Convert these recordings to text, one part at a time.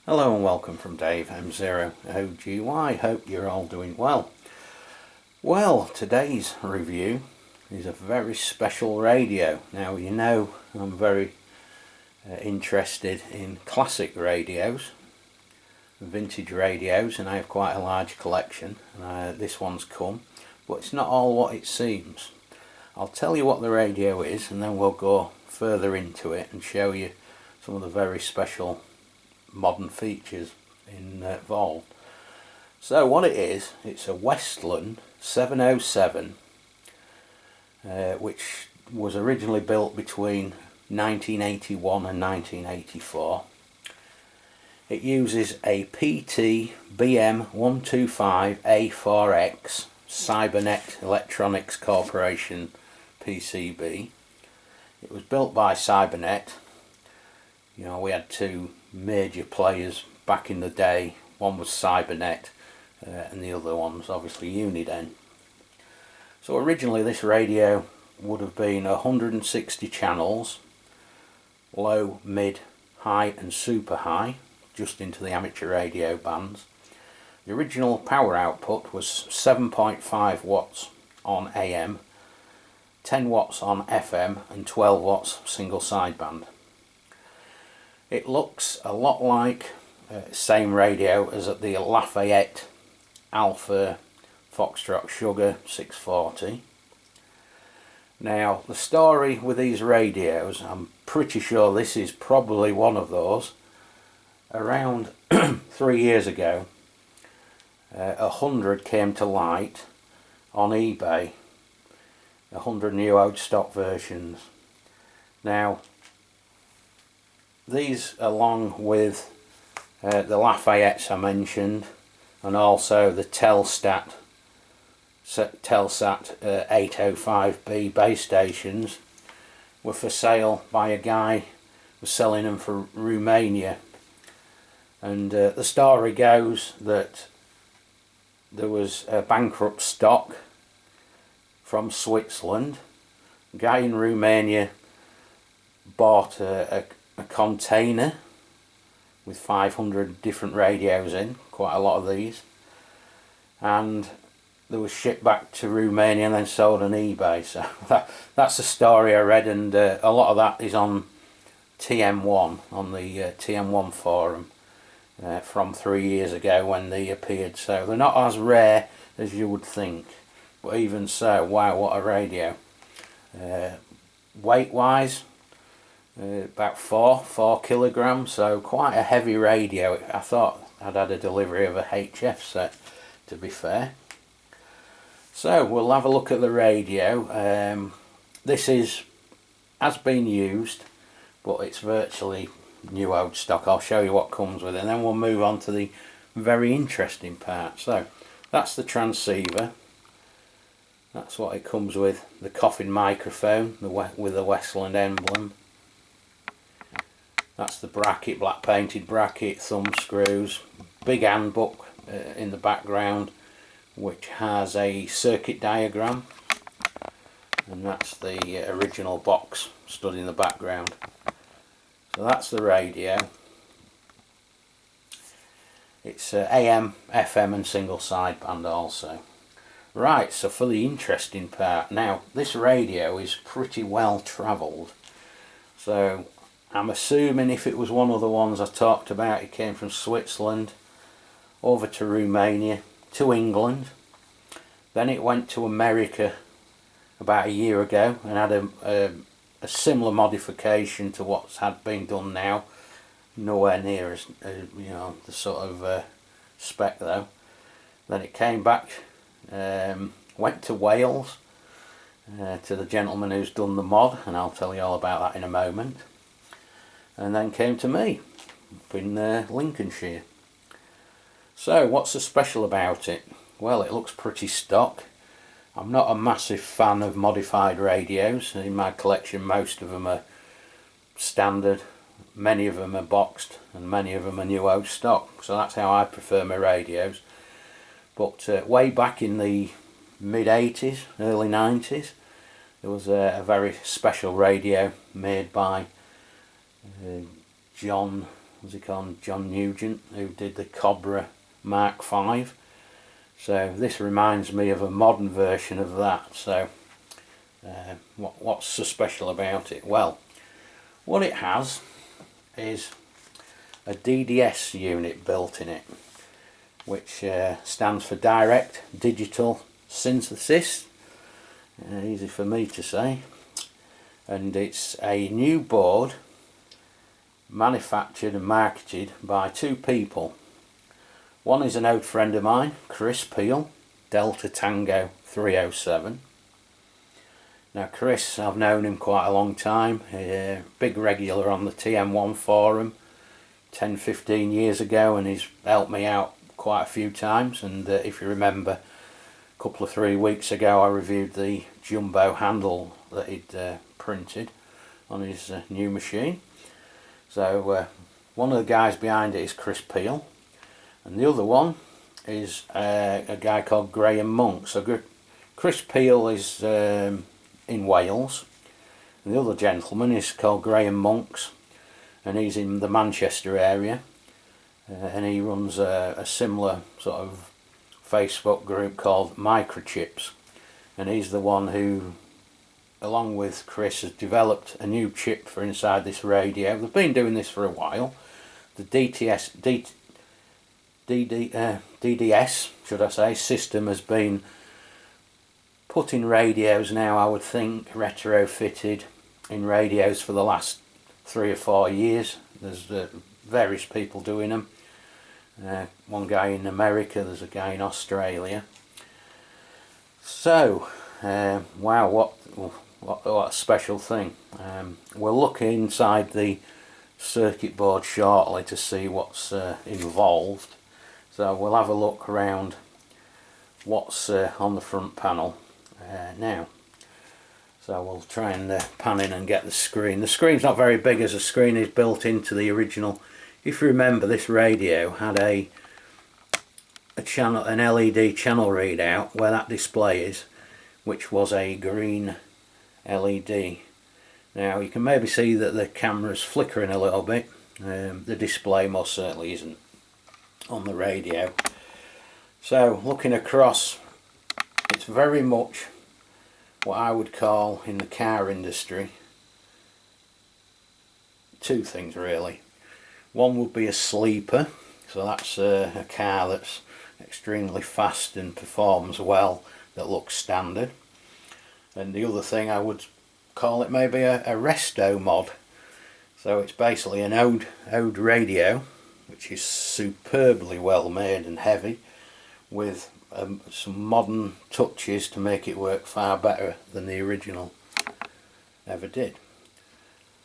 Hello and welcome from Dave M0OGY. Hope you're all doing well. Well, today's review is a very special radio. Now, you know I'm very interested in classic radios, vintage radios, and I have quite a large collection. This one's come, but it's not all what it seems. I'll tell you what the radio is, and then we'll go further into it and show you some of the very special modern features involved. So what it is, it's a Westland 707 which was originally built between 1981 and 1984. It uses a PT BM125A4X Cybernet Electronics Corporation PCB. It was built by Cybernet. You know, we had two major players back in the day. One was Cybernet and the other one was obviously Uniden. So originally this radio would have been 160 channels, low, mid, high and super high, just into the amateur radio bands. The original power output was 7.5 watts on AM, 10 watts on FM and 12 watts single sideband. It looks a lot like same radio as at the Lafayette Alpha Foxtrot Sugar 640. Now, the story with these radios, I'm pretty sure this is probably one of those. Around 3 years ago, 100 came to light on eBay, 100 new old stock versions. Now, these, along with the Lafayettes I mentioned, and also the Telsat 805B base stations, were for sale by a guy who was selling them for Romania. And the story goes that there was a bankrupt stock from Switzerland. A guy in Romania bought a container with 500 different radios in, quite a lot of these, and they were shipped back to Romania and then sold on eBay. So that's the story I read, and a lot of that is on TM1, on the TM1 forum from 3 years ago when they appeared. So they're not as rare as you would think, but even so, wow, what a radio. Weight wise, about 4 kilograms, so quite a heavy radio. I thought I'd had a delivery of a HF set, to be fair. So we'll have a look at the radio. This has been used, but it's virtually new old stock. I'll show you what comes with it, and then we'll move on to the very interesting part. So that's the transceiver. That's what it comes with. The coffin microphone with the Westland emblem. That's the bracket, black painted bracket, thumb screws, big handbook in the background, which has a circuit diagram, and that's the original box stood in the background. So that's the radio. It's AM, FM and single sideband also. Right, so for the interesting part, now this radio is pretty well travelled. So I'm assuming if it was one of the ones I talked about, it came from Switzerland over to Romania to England, then it went to America about a year ago and had a similar modification to what's had been done now, nowhere near as you know, the sort of spec though. Then it came back, went to Wales to the gentleman who's done the mod, and I'll tell you all about that in a moment. And then came to me up in Lincolnshire. So what's so special about it? Well, it looks pretty stock. I'm not a massive fan of modified radios. In my collection most of them are standard, many of them are boxed, and many of them are new old stock. So that's how I prefer my radios. But way back in the mid 80s, early 90s, there was a very special radio made by John was he called, John Nugent, who did the Cobra Mark V. So this reminds me of a modern version of that. So what's so special about it? Well, what it has is a DDS unit built in it, which stands for Direct Digital Synthesis. Easy for me to say. And it's a new board manufactured and marketed by two people. One is an old friend of mine, Chris Peel, Delta Tango 307. Now Chris, I've known him quite a long time, big regular on the TM1 forum 10-15 years ago, and he's helped me out quite a few times. And if you remember, a couple of 3 weeks ago I reviewed the jumbo handle that he'd printed on his new machine. So one of the guys behind it is Chris Peel, and the other one is a guy called Graham Monk. So Chris Peel is in Wales, and the other gentleman is called Graham Monks, and he's in the Manchester area, and he runs a similar sort of Facebook group called Microchipz, and he's the one who, along with Chris, has developed a new chip for inside this radio. They've been doing this for a while. The DDS, should I say, system has been put in radios now, I would think, retrofitted in radios for the last 3 or 4 years. There's various people doing them. One guy in America, there's a guy in Australia. So, wow, what a special thing. We'll look inside the circuit board shortly to see what's involved. So we'll have a look around what's on the front panel now. So we'll try and pan in and get the screen. The screen's not very big, as the screen is built into the original. If you remember, this radio had a channel, an LED channel readout where that display is, which was a green LED. Now you can maybe see that the camera's flickering a little bit. The display most certainly isn't on the radio. So looking across, it's very much what I would call in the car industry two things really. One would be a sleeper, so that's a car that's extremely fast and performs well, that looks standard. And the other thing, I would call it maybe a resto mod. So it's basically an ode radio, which is superbly well made and heavy, with some modern touches to make it work far better than the original ever did.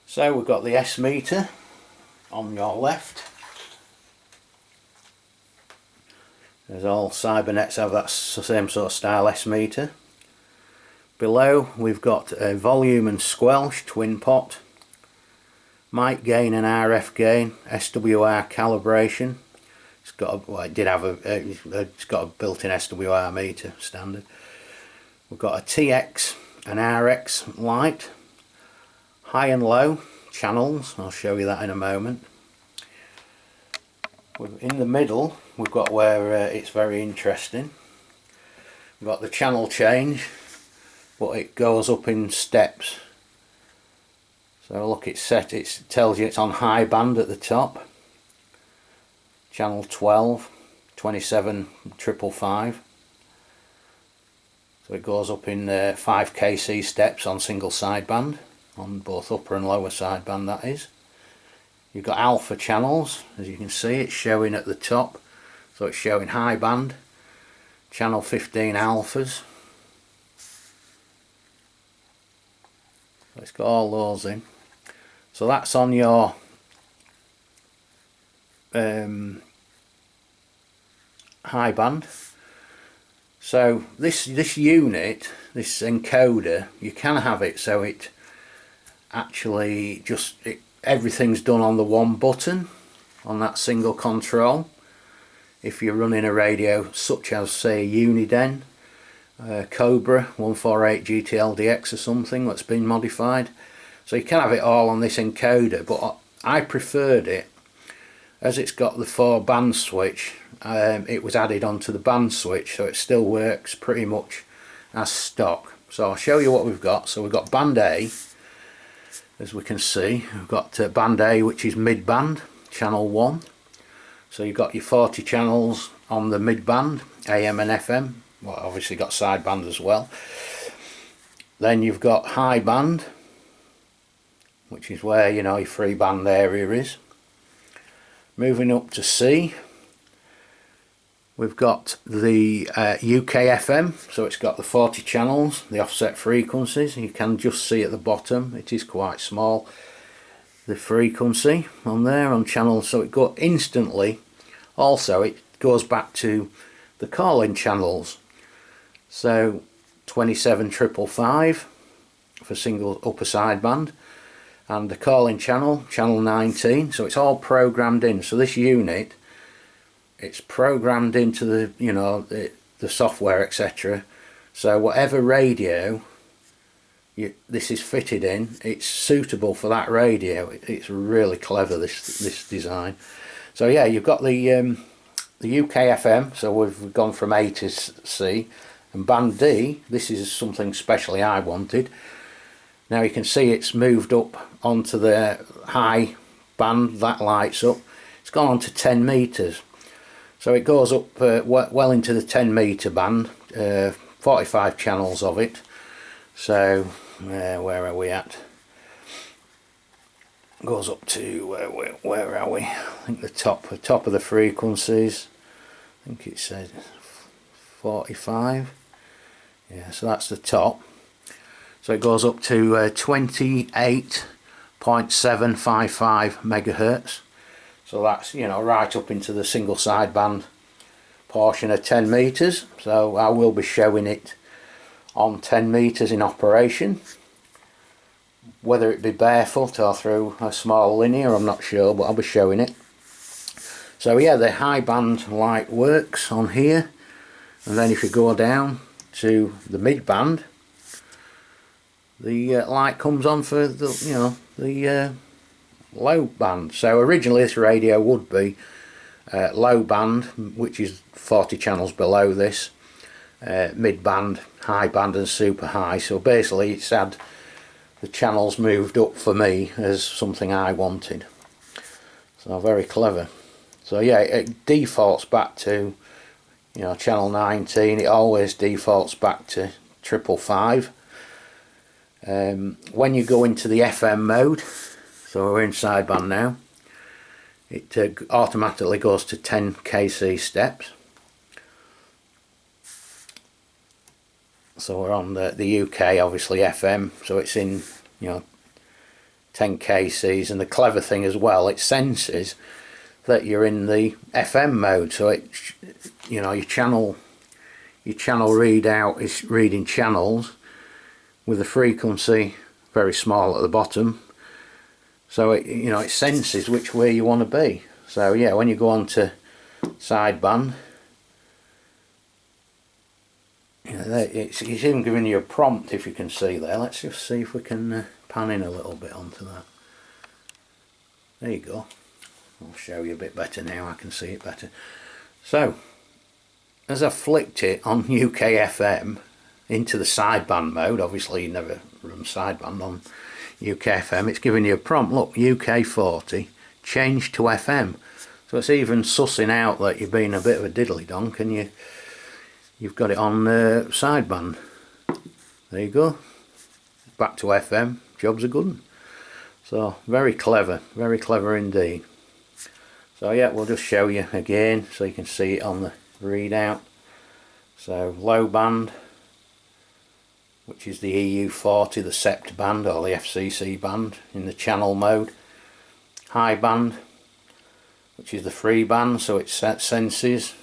So we've got the S meter on your left. As all cybernets have that same sort of style S meter. Below we've got a volume and squelch twin pot, mic gain and RF gain, SWR calibration. It's got a, well, it did have it's got a built-in SWR meter standard. We've got a TX and RX light, high and low channels. I'll show you that in a moment. In the middle we've got where it's very interesting. We've got the channel change, but it goes up in steps. So look, it's set, it tells you it's on high band at the top, channel 12, 27 555. So it goes up in 5 kc steps on single sideband, on both upper and lower sideband that is. You've got alpha channels, as you can see it's showing at the top, so it's showing high band, channel 15 alphas. So it's got all those in. So that's on your high band. So this unit, this encoder, you can have it so it actually everything's done on the one button on that single control. If you're running a radio such as say Uniden, Cobra 148 GTLDX or something that's been modified, so you can have it all on this encoder, but I preferred it as it's got the 4 band switch, it was added onto the band switch, so it still works pretty much as stock. So I'll show you what we've got. So we've got band A, as we can see. We've got band A, which is mid band, channel 1. So you've got your 40 channels on the mid band, AM and FM. Well, obviously got sideband as well. Then you've got high band, which is where, you know, your free band area is. Moving up to C, we've got the UK FM, so it's got the 40 channels, the offset frequencies. You can just see at the bottom, it is quite small, the frequency on there on channel, so it goes instantly. Also, it goes back to the calling channels, so 27555 for single upper sideband, and the calling channel, channel 19. So it's all programmed in. So this unit, it's programmed into the, you know, the software, etc. So whatever radio this is fitted in, it's suitable for that radio. It's really clever, this design. So yeah, you've got the UK FM, so we've gone from A to C, and band D, this is something specially I wanted. Now you can see it's moved up onto the high band, that lights up. It's gone on to 10 meters, so it goes up well into the 10 meter band, 45 channels of it. So where are we at? Goes up to where are we? I think the top of the frequencies, I think it says 45. Yeah, so that's the top. So it goes up to 28.755 megahertz. So that's, you know, right up into the single sideband portion of 10 meters. So I will be showing it on 10 meters in operation. Whether it be barefoot or through a small linear, I'm not sure, but I'll be showing it. So yeah, the high band light works on here, and then if you go down to the mid band, the light comes on for the, you know, the low band. So originally this radio would be low band, which is 40 channels below this, mid band, high band and super high. So basically it's had the channels moved up for me as something I wanted. So very clever. So yeah, it defaults back to, you know, channel 19. It always defaults back to 555. When you go into the FM mode, so we're in sideband now, it automatically goes to 10 kc steps. So we're on the UK, obviously FM, so it's in, you know, 10 kcs, and the clever thing as well, it senses that you're in the FM mode, so it, you know, your channel readout is reading channels with the frequency very small at the bottom, so it, you know, it senses which way you want to be. So yeah, when you go on to sideband, you know, it's even giving you a prompt, if you can see there. Let's just see if we can pan in a little bit onto that. There you go. I'll show you a bit better now, I can see it better. So as I flicked it on UK FM into the sideband mode, obviously you never run sideband on UK FM, it's giving you a prompt. Look, UK 40, change to FM. So it's even sussing out that you've been a bit of a diddly donk and you've got it on sideband. There you go, back to FM, job's a good one. So very clever indeed. So yeah, we'll just show you again so you can see it on the readout. So low band, which is the EU40, the SEPT band or the FCC band in the channel mode. High band, which is the free band, so it senses,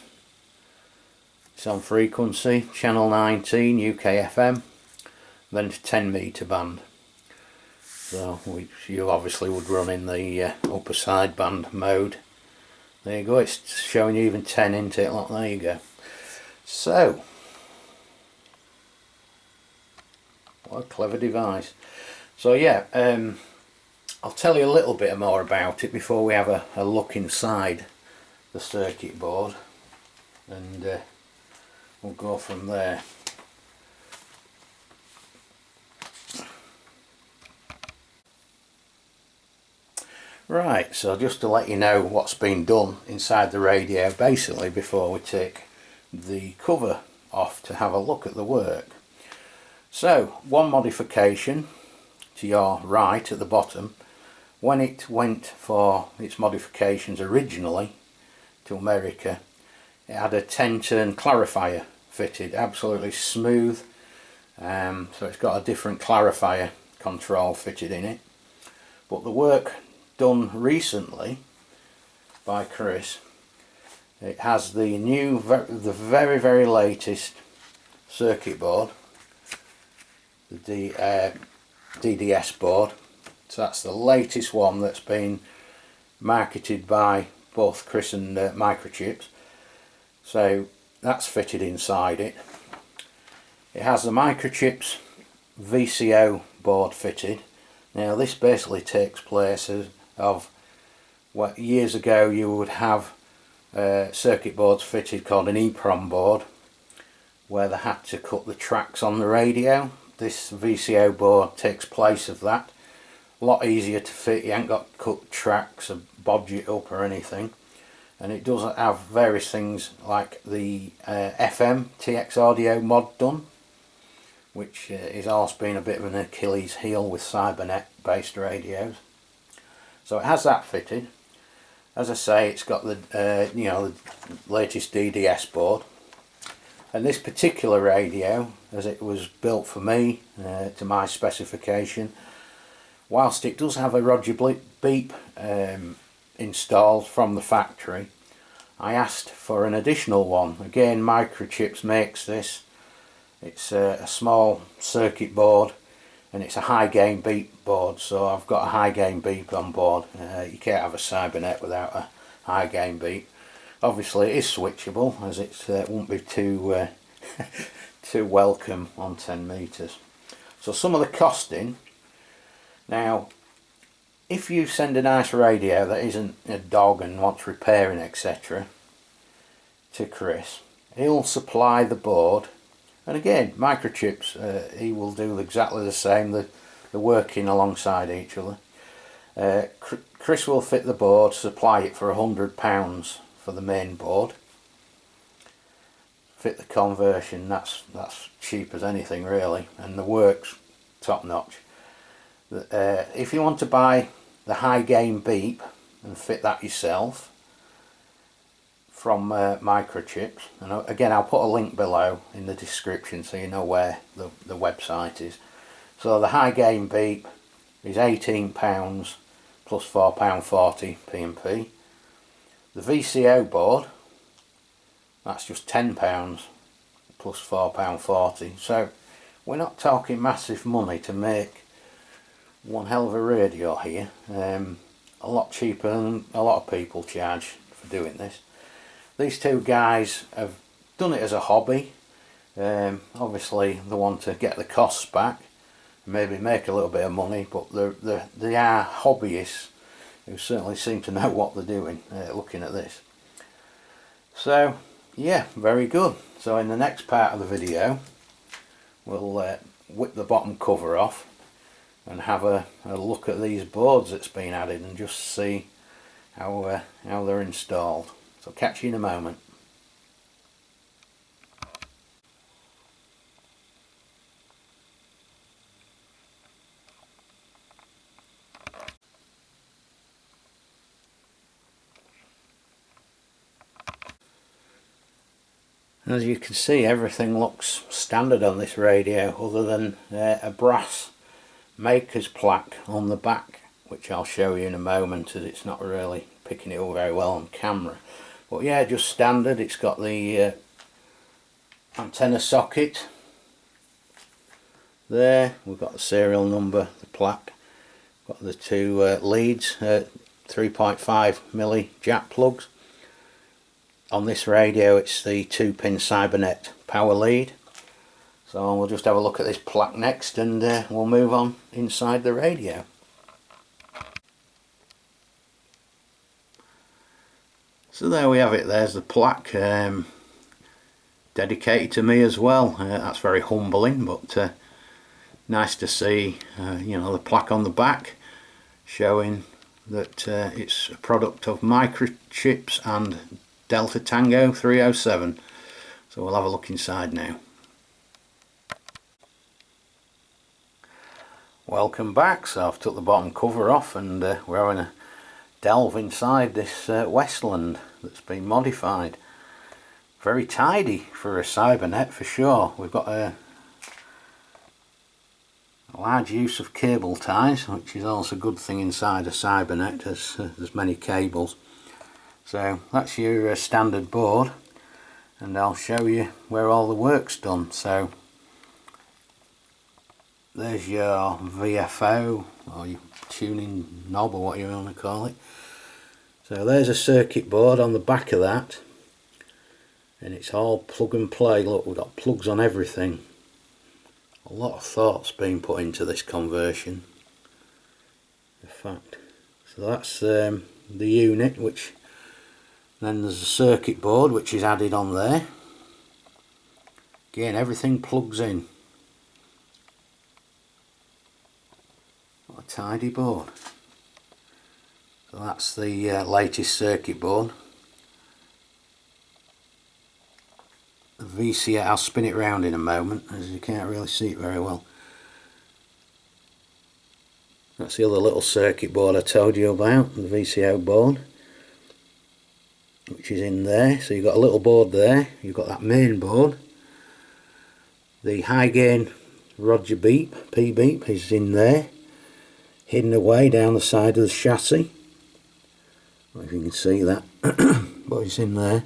it's on frequency, channel 19 UK FM, then to 10 meter band. So you obviously would run in the upper sideband mode. There you go, it's showing you even 10 into it. Look, there you go. So what a clever device. So yeah, I'll tell you a little bit more about it before we have a look inside the circuit board, and we'll go from there. Right, so just to let you know what's been done inside the radio basically before we take the cover off to have a look at the work. So, one modification to your right at the bottom, when it went for its modifications originally to America, it had a 10-turn clarifier fitted, absolutely smooth, so it's got a different clarifier control fitted in it. But the work done recently by Chris, it has the new, the very latest circuit board, the DDS board. So that's the latest one that's been marketed by both Chris and Microchipz. So that's fitted inside it. It has the Microchipz VCO board fitted. Now this basically takes place of what years ago you would have circuit boards fitted called an EEPROM board, where they had to cut the tracks on the radio. This VCO board takes place of that. A lot easier to fit, you ain't got to cut tracks or bodge it up or anything. And it doesn't have various things like the FM TX audio mod done, which has also been a bit of an Achilles heel with Cybernet based radios. So it has that fitted. As I say, it's got the you know, the latest DDS board. And this particular radio, as it was built for me to my specification, whilst it does have a Roger beep installed from the factory, I asked for an additional one. Again, Microchipz makes this. It's a small circuit board, and it's a high gain beep board, so I've got a high gain beep on board. You can't have a Cybernet without a high gain beep. Obviously it is switchable, as it won't be too too welcome on 10 meters. So some of the costing. Now, if you send a nice radio that isn't a dog and wants repairing, etc., to Chris, he'll supply the board. And again, Microchipz, he will do exactly the same. They're working alongside each other. Chris will fit the board, supply it for £100 for the main board. Fit the conversion, that's cheap as anything really, and the work's top notch. If you want to buy the high gain beep and fit that yourself from Microchipz, and again I'll put a link below in the description so you know where the website is. So the high gain beep is £18 plus £4.40 P&P. The VCO board, that's just £10 plus £4.40. So we're not talking massive money to make one hell of a radio here. A lot cheaper than a lot of people charge for doing this. These two guys have done it as a hobby. Obviously they want to get the costs back, maybe make a little bit of money, but they are hobbyists who certainly seem to know what they're doing looking at this. So yeah, very good. So in the next part of the video we'll whip the bottom cover off and have a look at these boards that's been added and just see how they're installed. So catch you in a moment. As you can see, everything looks standard on this radio other than a brass maker's plaque on the back, which I'll show you in a moment as it's not really picking it up very well on camera. But yeah, just standard. It's got the antenna socket there, we've got the serial number, the plaque, got the two leads, 3.5mm jack plugs. On this radio it's the 2-pin Cybernet power lead. So we'll just have a look at this plaque next and we'll move on inside the radio. So there we have it. There's the plaque, dedicated to me as well. That's very humbling, but nice to see, you know, the plaque on the back showing that it's a product of Microchipz and Delta Tango 307. So we'll have a look inside now. Welcome back. So I've took the bottom cover off and we're having a delve inside this Westland that's been modified. Very tidy for a Cybernet for sure. We've got a large use of cable ties, which is also a good thing inside a Cybernet, as there's many cables. So that's your standard board, and I'll show you where all the work's done. So there's your VFO, or your tuning knob, or what you want to call it. So there's a circuit board on the back of that, and it's all plug and play. Look, we've got plugs on everything. A lot of thought's been put into this conversion, in fact. So that's the unit, which then there's a circuit board which is added on there. Again, everything plugs in. What a tidy board. So that's the latest circuit board. The VCA, I'll spin it round in a moment, as you can't really see it very well. That's the other little circuit board I told you about, the VCO board, which is in there. So you've got a little board there, you've got that main board. The high gain Roger beep, P beep, is in there, hidden away down the side of the chassis. I don't know if you can see that, but it's in there,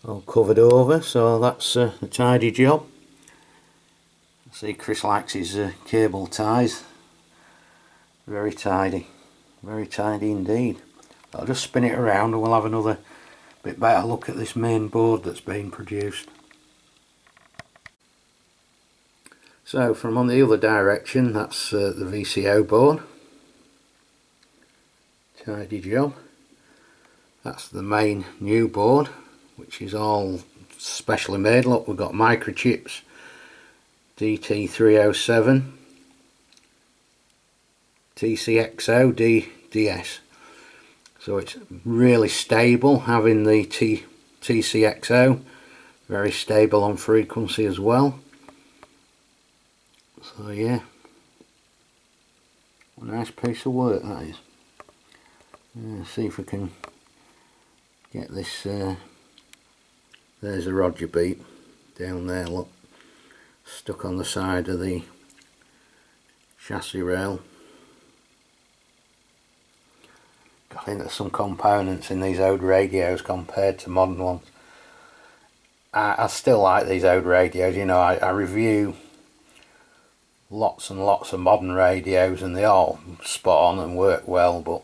all covered over, so that's a tidy job. See, Chris likes his cable ties. Very tidy indeed. I'll just spin it around and we'll have another bit better look at this main board that's been produced. So from on the other direction, that's the VCO board. Tidy job. That's the main new board, which is all specially made. Look, we've got Microchipz DT307 TCXO DDS. So it's really stable, having the TCXO, very stable on frequency as well. So yeah, a nice piece of work that is. See if we can get this, there's a Roger beep down there, look, stuck on the side of the chassis rail. I think there's some components in these old radios compared to modern ones. I still like these old radios, you know, I review lots and lots of modern radios and they all spot on and work well, but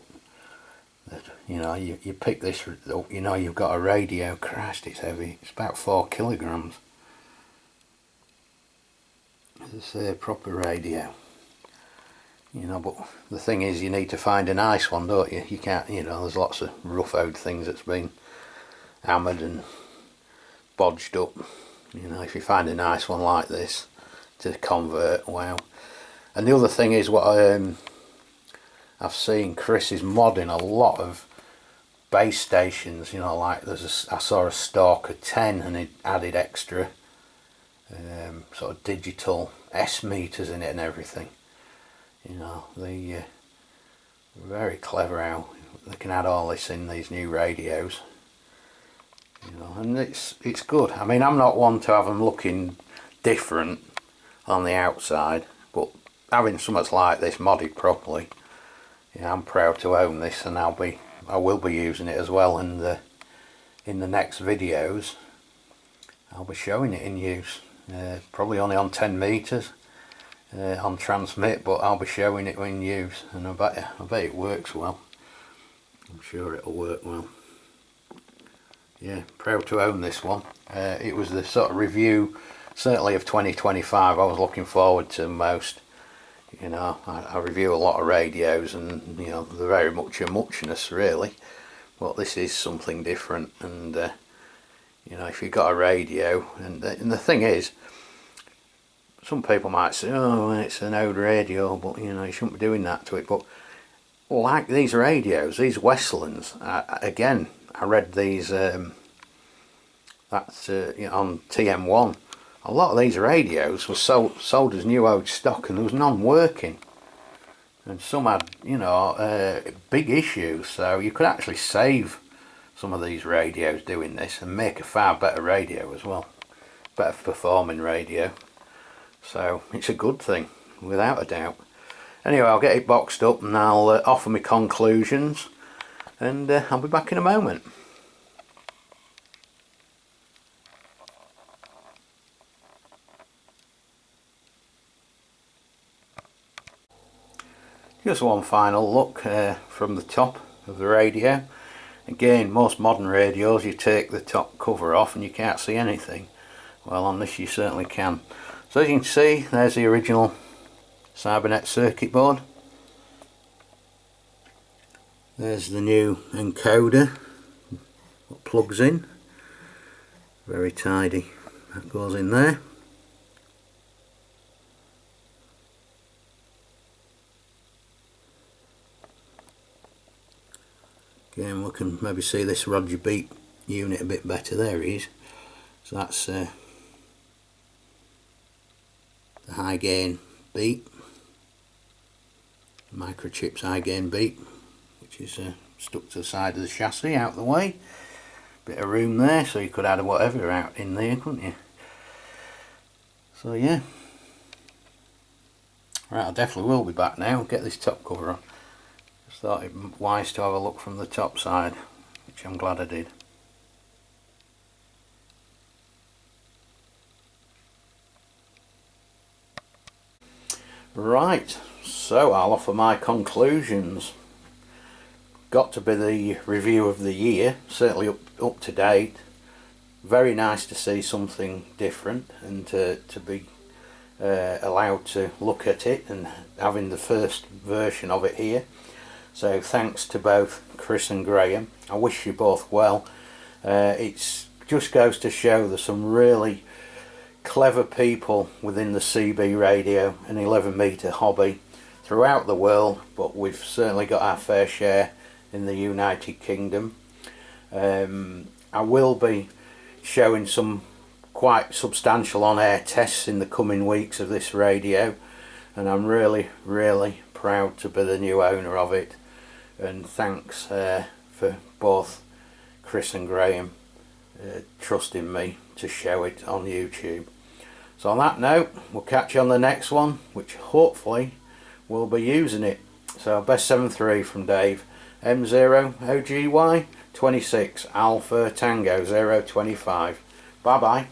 you know, you pick this up, you know you've got a radio. Christ, it's heavy. It's about 4 kilograms. It's a proper radio. You know, but the thing is, you need to find a nice one, don't you? You can't, you know, there's lots of rough old things that's been hammered and bodged up. You know, if you find a nice one like this to convert, wow. And the other thing is, what I've seen Chris is modding a lot of base stations, you know, like I saw a Stalker 10 and it added extra sort of digital S meters in it and everything. You know, they very clever how they can add all this in these new radios. You know, and it's good. I mean, I'm not one to have them looking different on the outside, but having something like this modded properly, yeah, I'm proud to own this, and I will be using it as well in the next videos. I'll be showing it in use, probably only on 10 meters on transmit, but I'll be showing it in use, and I bet it works well. I'm sure it'll work well. Yeah, proud to own this one. It was the sort of review, certainly of 2025, I was looking forward to most. You know, I review a lot of radios, and you know, they're very much a muchness really, but this is something different. And you know, if you've got a radio, and the thing is, some people might say, oh, it's an old radio, but you know, you shouldn't be doing that to it. But like these radios, these Westlands, again, I read these that's you know, on TM1. A lot of these radios were sold as new old stock, and there was none working, and some had, you know, big issues. So you could actually save some of these radios doing this and make a far better radio as well, better performing radio. So it's a good thing, without a doubt. Anyway, I'll get it boxed up and I'll offer my conclusions, and I'll be back in a moment. Just one final look from the top of the radio. Again, most modern radios you take the top cover off and you can't see anything. Well, on this you certainly can. So as you can see, there's the original Cybernet circuit board. There's the new encoder that plugs in. Very tidy, that goes in there. Again, we can maybe see this Roger beep unit a bit better. There he is. So that's the high gain beep, Microchipz high gain beep, which is stuck to the side of the chassis, out the way. Bit of room there, so you could add whatever out in there, couldn't you? So yeah. Right, I definitely will be back now. Get this top cover on. Just thought it wise to have a look from the top side, which I'm glad I did. Right, so I'll offer my conclusions. Got to be the review of the year, certainly up to date. Very nice to see something different, and to be allowed to look at it and having the first version of it here. So thanks to both Chris and Graham. I wish you both well. It just goes to show there's some really clever people within the CB radio and 11 metre hobby throughout the world, but we've certainly got our fair share in the United Kingdom. I will be showing some quite substantial on-air tests in the coming weeks of this radio, and I'm really proud to be the new owner of it. And thanks for both Chris and Graham trusting me to show it on YouTube. So on that note, we'll catch you on the next one, which hopefully we'll be using it. So best 7-3 from Dave. M0 OGY 26 Alpha Tango 025. Bye bye.